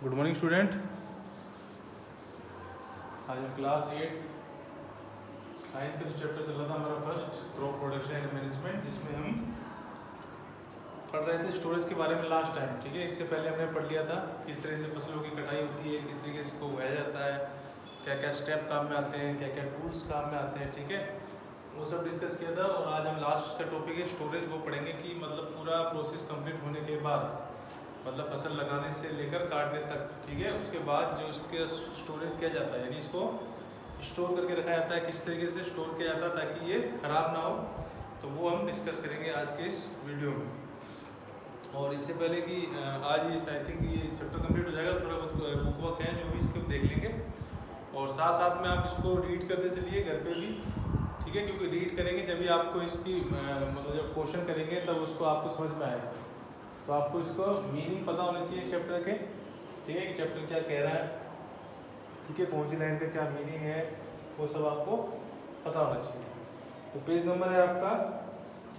Good morning student. आज हम class 8 science का जो चैप्टर चल रहा था हमारा first crop production and management, जिसमें हम पढ़ रहे थे स्टोरेज के बारे में लास्ट टाइम। ठीक है, इससे पहले हमने पढ़ लिया था किस तरह से फसलों की कटाई होती है, किस तरीके से इसको उगाया जाता है, क्या क्या स्टेप काम में आते हैं, क्या क्या टूल्स काम में आते हैं। ठीक है, वो सब डिस्कस किया था। और आज हम लास्ट का टॉपिक है स्टोरेज, वो पढ़ेंगे कि मतलब पूरा प्रोसेस कंप्लीट होने के बाद, मतलब फसल लगाने से लेकर काटने तक, ठीक है, उसके बाद जो उसके स्टोरेज किया जाता है, यानी इसको स्टोर करके रखा जाता है, किस तरीके से स्टोर किया जाता है ताकि ये ख़राब ना हो, तो वो हम डिस्कस करेंगे आज के इस वीडियो में। और इससे पहले कि आज आई थिंक ये चैप्टर कंप्लीट हो जाएगा, थोड़ा बहुत बुक वर्क है जो भी इसके देख लेंगे, और साथ साथ में आप इसको रीड करते चलिए घर पे भी। ठीक है, क्योंकि रीड करेंगे जब भी आपको इसकी मतलब जब क्वेश्चन करेंगे तब उसको आपको समझ में आएगा, तो आपको इसको मीनिंग पता होने चाहिए चैप्टर के। ठीक है, कि चैप्टर क्या कह रहा है, ठीक है, कौन सी लाइन का क्या मीनिंग है, वो सब आपको पता होना चाहिए। तो पेज नंबर है आपका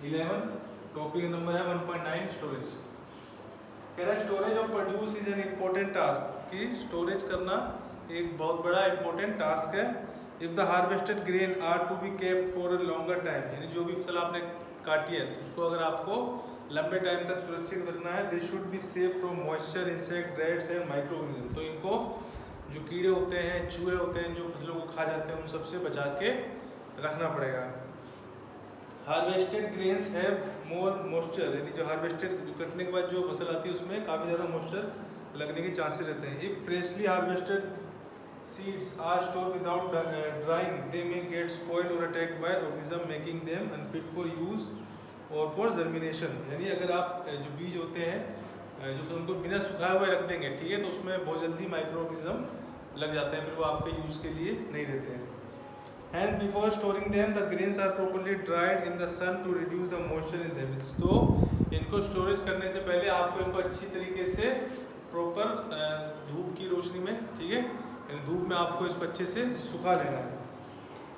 11, टॉपिक नंबर है 1.9 स्टोरेज। कह रहा है storage of produce is an important task, कि स्टोरेज करना एक बहुत बड़ा इंपॉर्टेंट टास्क है। If the harvested grain are to be kept for a longer time, यानी जो भी फसल आपने काटी है उसको अगर आपको लंबे टाइम तक सुरक्षित रखना है, they should be safe from moisture, insect, rats and microorganism. तो इनको जो कीड़े होते हैं, चूहे होते हैं जो फसलों को खा जाते हैं, उन सबसे बचा के रखना पड़ेगा। Harvested grains have more moisture, यानी जो हार्वेस्टेड कटने के बाद जो फसल आती है उसमें काफ़ी ज़्यादा मॉइस्चर लगने के चांसेस रहते हैं। If freshly harvested seeds are store without drying, they may get spoiled और attacked by organism making them unfit for use और फॉर जर्मिनेशन। यानी अगर आप जो बीज होते हैं जो तो उनको बिना सुखाए हुए रख देंगे, ठीक है, तो उसमें बहुत जल्दी माइक्रो ऑर्गेनिज्म लग जाते हैं, फिर वो आपके यूज़ के लिए नहीं रहते हैं। And before storing them, the grains are properly dried in the sun to reduce the moisture in them. तो इनको स्टोरेज करने से पहले आपको इनको अच्छी तरीके से प्रॉपर धूप की रोशनी में, ठीक है, यानी धूप में आपको इसको अच्छे से सुखा लेना है।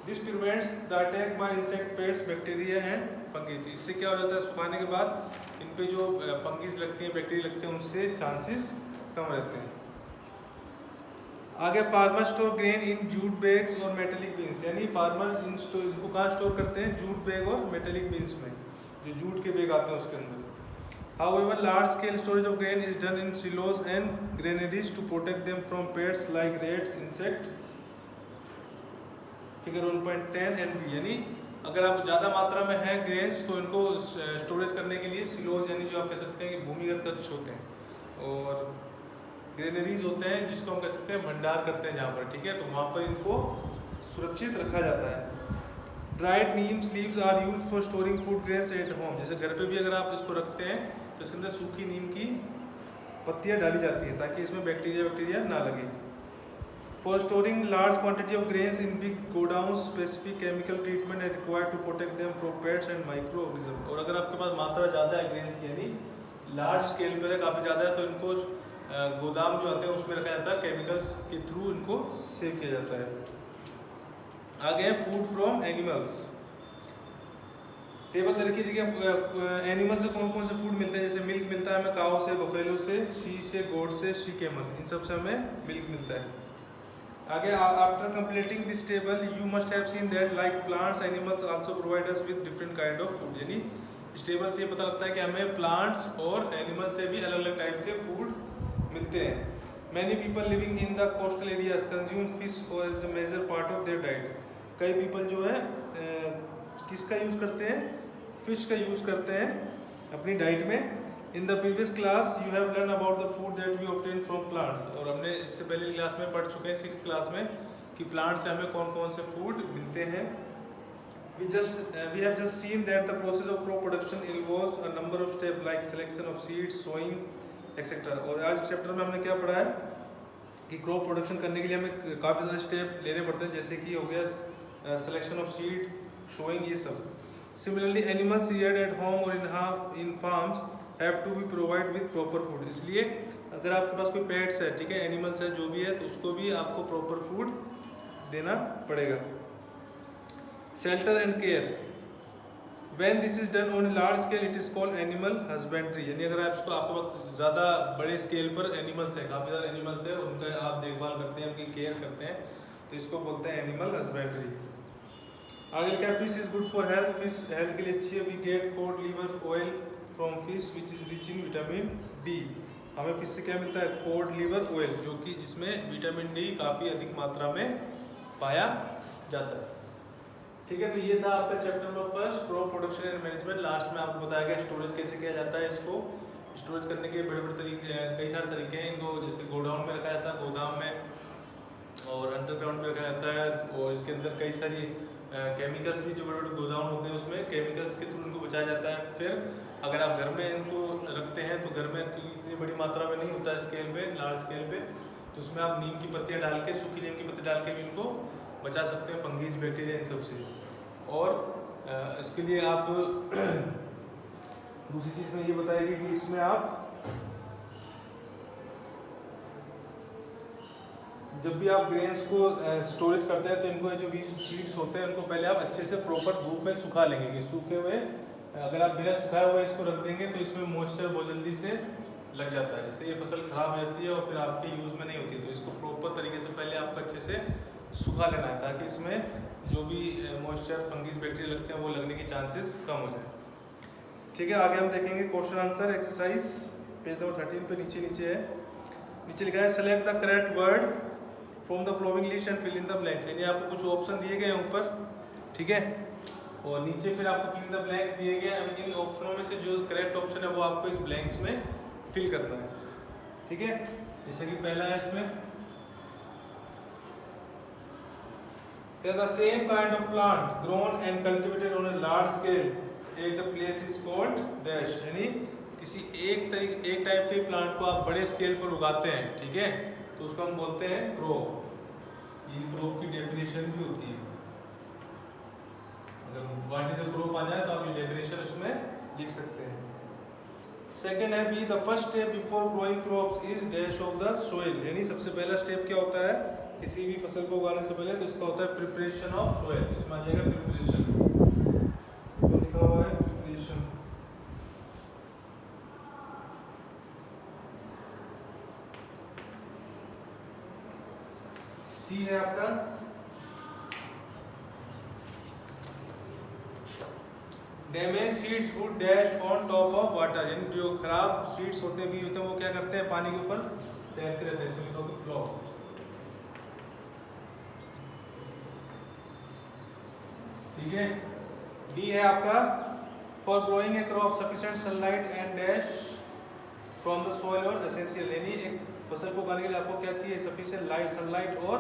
This prevents the attack by insect, pets, bacteria and fungi. तो इससे क्या हो जाता है, सुखाने के बाद इन पे जो फंगीज लगती हैं, बैक्टीरिया लगते हैं, उनसे चांसेस कम रहते हैं। आगे farmer store grain in jute bags और मेटेलिक बीन्स, यानी फार्मर इसको कहाँ स्टोर करते हैं, जूट बैग और मेटेलिक बीन्स में, जो जूट के बैग आते हैं उसके अंदर। However, large scale storage of grain is done in silos and granaries to protect them from pests like rats, insect. Figure 1.10 NB, यानी अगर आप ज़्यादा मात्रा में हैं ग्रेन्स तो इनको स्टोरेज करने के लिए सिलोज, यानी जो आप कह सकते हैं कि भूमिगत कक्ष होते हैं, और ग्रेनरीज होते हैं जिसको हम कह सकते हैं भंडार करते हैं जहाँ पर, ठीक है, तो वहाँ पर इनको सुरक्षित रखा जाता है। Dried neems leaves are used for storing food grains at home, जैसे घर पे भी अगर आप इसको रखते हैं तो इसके अंदर सूखी नीम की पत्तियाँ डाली जाती हैं ताकि इसमें बैक्टीरिया ना लगे। For storing large quantity of grains in big godown, specific chemical treatment and required to protect them from pets and micro organism. और अगर आपके पास मात्रा ज़्यादा है ग्रेन्स की, यानी लार्ज स्केल पर काफ़ी ज़्यादा है, तो इनको गोदाम जो आते हैं उसमें रखा जाता है, केमिकल्स के थ्रू इनको सेव किया जाता है। आगे फूड फ्रॉम एनिमल्स, टेबल दे रखी देखिए एनिमल से कौन कौन से फूड मिलते हैं। जैसे मिल्क मिलता है हमें काउ से, बफेलो से, शी से, गोट से, शी कैमल, इन सब से हमें मिल्क मिलता है। आगे after completing this table you must have seen that like plants animals also provide us with different kind of food, यानी इस टेबल से ये पता लगता है कि हमें प्लांट्स और एनिमल से भी अलग अलग टाइप के फूड मिलते हैं। Many people living in the coastal areas consume fish और as a major part of their diet. कई पीपल जो है किसका यूज़ करते हैं, फिश का यूज़ करते हैं अपनी डाइट में। In the previous class you have learn about the food that we obtain from plants, और हमने इससे पहले क्लास में पढ़ चुके हैं 6th क्लास में कि प्लांट से हमें कौन कौन से फूड मिलते हैं। We have just seen that the process of crop production involves a number of steps like selection of seeds, sowing, etc. और आज चैप्टर में हमने क्या पढ़ा है कि क्रॉप प्रोडक्शन करने के लिए हमें काफ़ी ज़्यादा स्टेप लेने पड़ते हैं, जैसे कि हो गया सिलेक्शन ऑफ सीड, शोइंग, ये सब। Similarly animals reared at home और in farms have to be provide with proper food. इसलिए अगर आपके पास कोई पेट्स है, ठीक है, एनिमल्स है, जो भी है, तो उसको भी आपको प्रॉपर फूड देना पड़ेगा। Shelter and care, When this is done on a large scale, it is called animal husbandry. यानी अगर आप इसको आपके पास ज़्यादा बड़े स्केल पर एनिमल्स है, काफ़ी ज़्यादा एनिमल्स है, उनका आप देखभाल करते हैं, उनकी केयर करते हैं, तो इसको बोलते हैं एनिमल हस्बेंड्री. आगे लिखा है fish is good for health. Fish health के लिए अच्छी है. We get cod liver oil from fish which is rich in vitamin D. हमें फिश से क्या मिलता है? कोड लीवर ऑयल, जो कि जिसमें विटामिन डी काफ़ी अधिक मात्रा में पाया जाता है. ठीक है, तो ये था आपका chapter number first, crop production and management. Last में आपको बताया गया स्टोरेज कैसे किया जाता है. इसको स्टोरेज करने के बड़े बड़े तरीके, कई सारे तरीके हैं. इनको जैसे गोडाउन में रखा जाता है, गोदाम में, और अंडरग्राउंड में रखा जाता है, और इसके अंदर कई सारी केमिकल्स भी, जो बड़े बड़े गोदाम होते हैं उसमें केमिकल्स के थ्रू इनको बचाया जाता है. फिर अगर आप घर में इनको रखते हैं तो घर में इतनी बड़ी मात्रा में नहीं होता है स्केल पे, लार्ज स्केल पे, तो उसमें आप नीम की पत्तियाँ डाल के, सूखी नीम की पत्ती डाल के भी इनको बचा सकते हैं फंगीज, बैक्टीरिया, इन सब से. और इसके लिए आप दूसरी चीज़ में ये बताएगी कि इसमें आप जब भी आप ग्रेन्स को स्टोरेज करते हैं तो इनको जो भी सीड्स होते हैं उनको पहले आप अच्छे से प्रॉपर धूप में सुखा लेंगे. कि सूखे हुए, अगर आप बिना सुखाए हुए इसको रख देंगे तो इसमें मॉइस्चर बहुत जल्दी से लग जाता है, जिससे ये फसल खराब हो जाती है और फिर आपके यूज़ में नहीं होती. तो इसको प्रॉपर तरीके से पहले आपको अच्छे से सुखा लेना है, ताकि इसमें जो भी मॉइस्चर, फंगस, बैक्टीरिया लगते हैं वो लगने के चांसेस कम हो जाए. ठीक है, आगे हम देखेंगे question answer exercise page number 13 पे. नीचे है, नीचे लिखा है select the correct word from the following list and fill in the blanks. यानी आपको कुछ ऑप्शन दिए गए हैं ऊपर, ठीक है, और नीचे फिर आपको फिल इन द ब्लैंक्स दिए गए हैं. इन ऑप्शनों में से जो करेक्ट ऑप्शन है वो आपको इस ब्लैंक्स में फिल करना है. ठीक है, जैसे कि पहला है इसमें the same kind of plant grown and cultivated on a large scale at a place is called dash. यानी किसी एक टाइप के प्लांट को आप बड़े स्केल पर उगाते हैं, ठीक है, तो उसको हम बोलते हैं क्रॉप. ये क्रॉप की डेफिनेशन भी होती है. अगर व्हाट इज अ क्रॉप आ जाए तो आप ये डेफिनेशन उसमें लिख सकते हैं. सेकेंड है be the first step before growing crops is dash of the soil. यानी सबसे पहला स्टेप क्या होता है किसी भी फसल को उगाने से पहले? तो इसका होता है प्रिपरेशन ऑफ सोइल. इसमें आ जाएगा प्रिपरेशन, तो लिखा हुआ है प्रिपरेशन. सी है आपका damage seeds would dash on top of water. यानी जो खराब सीड्स होते हैं, भी होते हैं, वो क्या करते हैं? पानी के ऊपर तैरते रहते हैं. इसमें लिखा फ्लो. ठीक है, डी है आपका for growing A crop sufficient sunlight and dash from the soil और एसेंशियल. यानी एक फसल को उगाने के लिए आपको क्या चाहिए? सफिशिएंट लाइट, सनलाइट और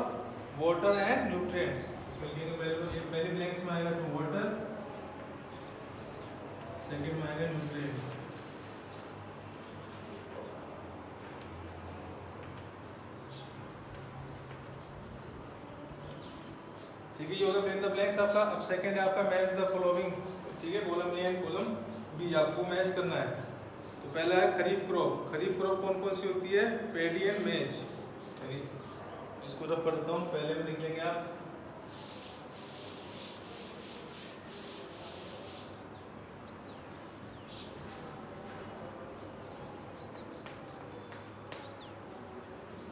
वाटर एंड न्यूट्रिएंट्स. इसमें लिखेंगे पहले ब्लैंक्स में आएगा तो वाटर, सेकंड में आएगा न्यूट्रिएंट्स. ठीक है, ये होगा फिल इन द ब्लैंक्स आपका. अब सेकंड है आपका मैच द फॉलोइंग. ठीक है, column A and column B आपको मैच करना है. तो पहला है खरीफ क्रॉप. खरीफ क्रॉप कौन कौन सी होती है? पैडी एंड मेज. इसको रफ कर देता हूँ, पहले में देख लेंगे आप.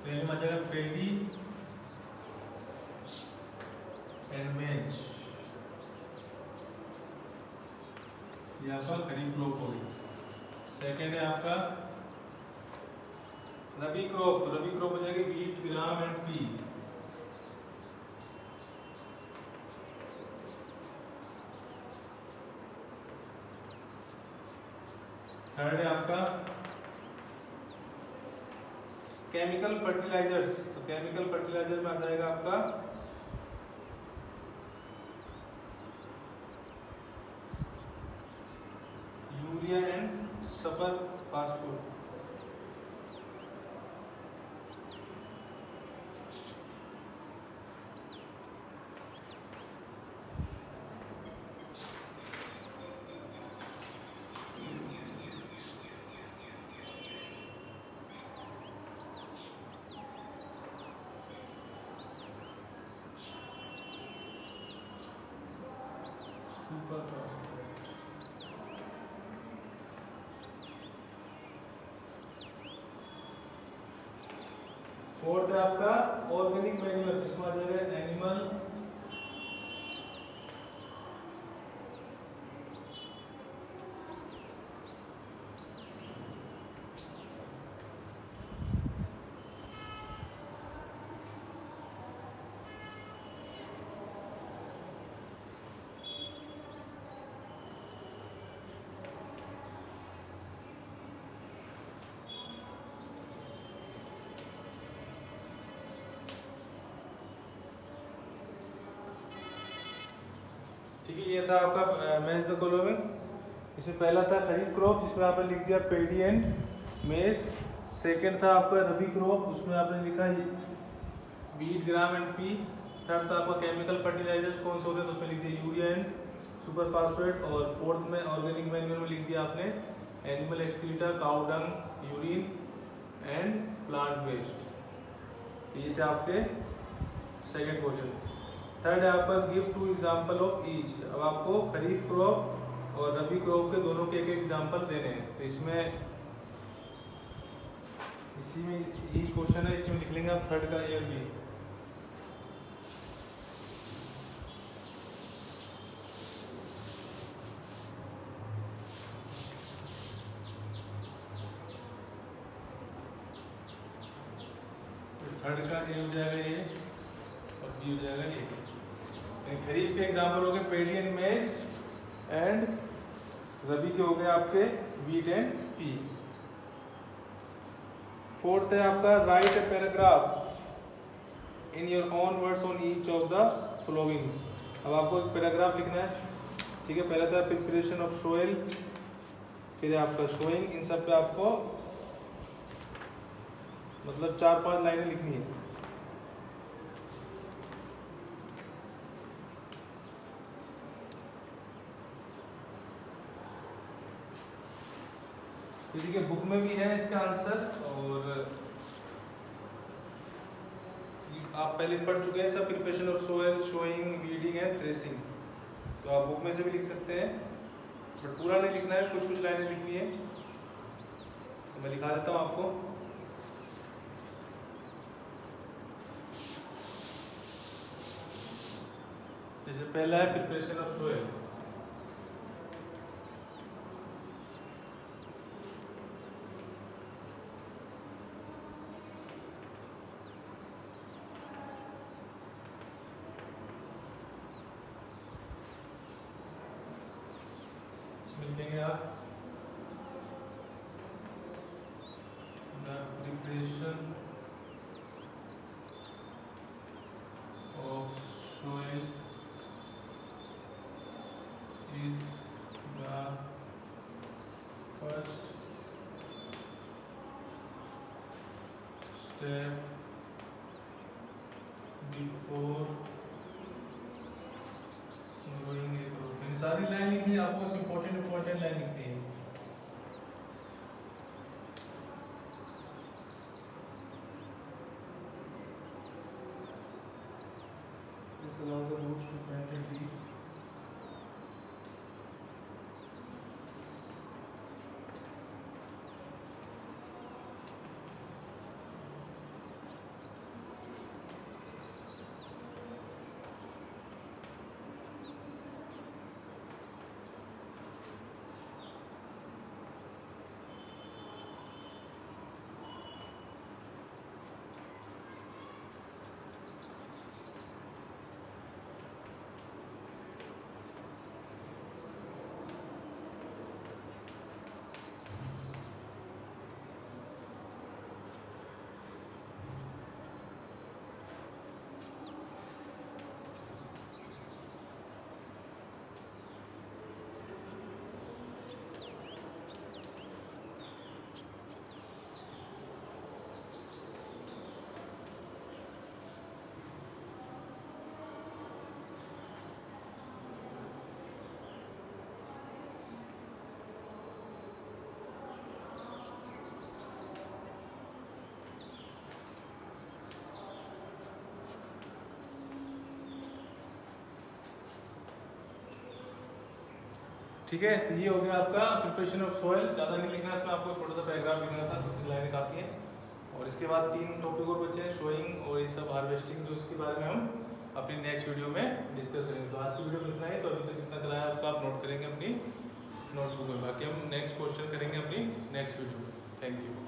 पहले में आ जाएगा पैडी एंड मेज. ये आपका खरीफ क्रॉप हो गई. सेकेंड है आपका रबी क्रॉप. तो रबी क्रॉप हो जाएगी wheat, gram and P. Third है आपका केमिकल फर्टिलाइजर्स. तो केमिकल फर्टिलाइजर में आ जाएगा आपका यूरिया एंड सुपर फास्फोरेट. फोर्थ है आपका ऑर्गेनिक मैन्योर, इसमें आ जाएगा एनिमल ठीक है। ये था आपका मैच द फॉलोइंग। इसमें पहला था खरीफ क्रॉप जिसमें आपने लिख दिया पेडी एंड मेज। सेकंड था आपका रबी क्रॉप, उसमें आपने लिखा wheat gram and P. Third था आपका केमिकल फर्टिलाइजर्स कौन से होते हैं, तो उसमें लिख दिया यूरिया एंड सुपर फास्फेट। और फोर्थ में ऑर्गेनिक मैन्योर में लिख दिया आपने animal excreta, cow dung, urine and plant waste. ये थे आपके सेकंड क्वेश्चन। थर्ड है आपका give two example of each. अब आपको खरीफ क्रॉप और रबी क्रॉप के दोनों के एक एग्जाम्पल देने हैं। तो इसमें इसी में यही क्वेश्चन है, इसमें लिख लेंगे आप थर्ड का ए और बी। थर्ड का ए हो जाएगा ये और बी हो जाएगा ये। खरीफ के एग्जाम्पल हो गए पेडी एंड मेज एंड रबी के हो गए आपके वीट एंड पी। फोर्थ है आपका right a paragraph in your own words on each of the following. अब आपको एक पैराग्राफ लिखना है, ठीक है। पहला था प्रिपरेशन ऑफ सोइल, फिर आपका शोइंग। इन सब पे आपको मतलब 4-5 लाइनें लिखनी है। ठीक है, बुक में भी है इसका आंसर और आप पहले पढ़ चुके हैं सब, preparation of soil, showing, weeding and threshing. तो आप बुक में से भी लिख सकते हैं, बट पूरा नहीं लिखना है, कुछ कुछ लाइनें लिखनी है। तो मैं लिखा देता हूँ आपको। जैसे पहला है प्रिपरेशन ऑफ सोइल। लिखेंगे आप the preparation of soil is the first step before growing a growth. सारी लाइन लिखनी है आपको, इम्पोर्टेंट लाइन लिखनी है। This allows the roots to penetrate deep. ठीक है, तो ये हो गया आपका प्रिपरेशन ऑफ सोइल। ज़्यादा नहीं लिखना है इसमें, आपको छोटा सा पैराग्राफ लिखना था, तो लाइनें काफ़ी हैं। और इसके बाद 3 टॉपिक और बचे हैं, शोइंग और ये सब हार्वेस्टिंग, जो इसके बारे में हम अपनी नेक्स्ट वीडियो में डिस्कस करेंगे। तो आज की वीडियो में इतना ही। तो अभी तक कितना कराया उसका आप नोट करेंगे अपनी नोटबुक में, बाकी हम नेक्स्ट क्वेश्चन करेंगे अपनी नेक्स्ट वीडियो में। Thank you.